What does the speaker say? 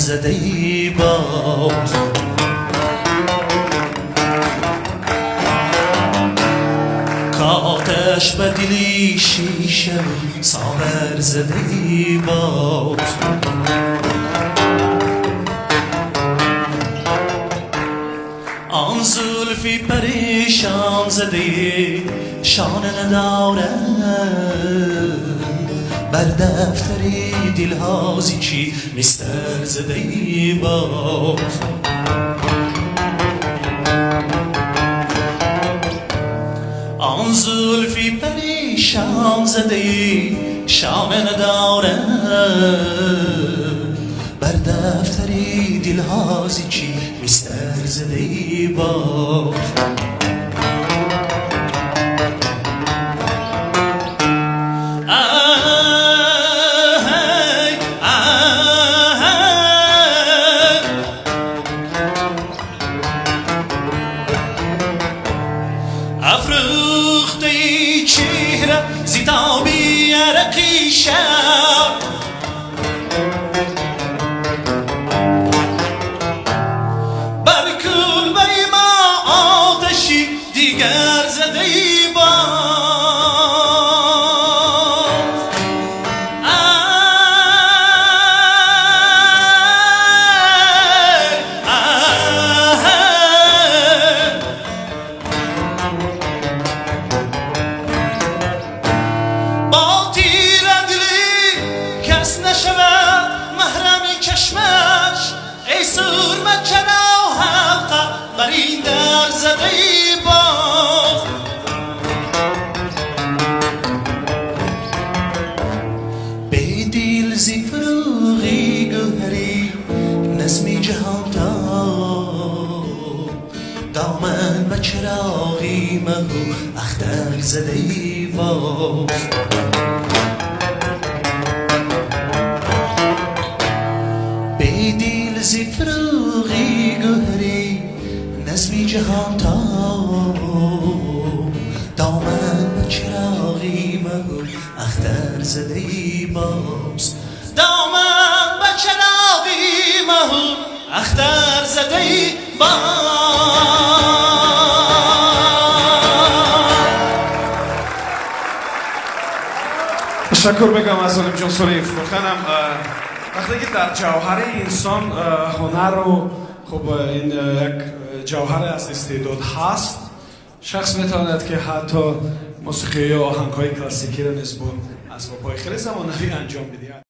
زده ای باز کاتش به دلی شیشه ساغر زده ای باز آن زلفی پریشان زده شانه نداره بر دفتری دلهازی چی مستر زده ای باز آن زلفی پریشان زده شانه نداره بر دفتری دلهازی چی مستر زده ای باز افروخته چهره زیتابی عرقی شب بر کلبه ما آتشی دیگر زده ای باز نشود محرمی چشمش ای سرمه چرا حلقه بر این در زده ای باز به دل زی فروغی گوهری نظمی جهان تا دامن به چراغی مهو اختر زده ای باز دل زی فروغی گوهری نظمی جهان تا دامن به چراغی مهو اختر زده ای باز دامن به چراغی مهو اختر زده ای باز تشکر بگم از علیم جان سلیف بخنم وقتی که در جوهر انسان هنر و خب این یک جوهر از استعداد هست شخص میتواند که حتی موسیقی یا آهنگ‌های کلاسیکی را نسبت اسباب‌های خیلی زمانه‌ای انجام بده.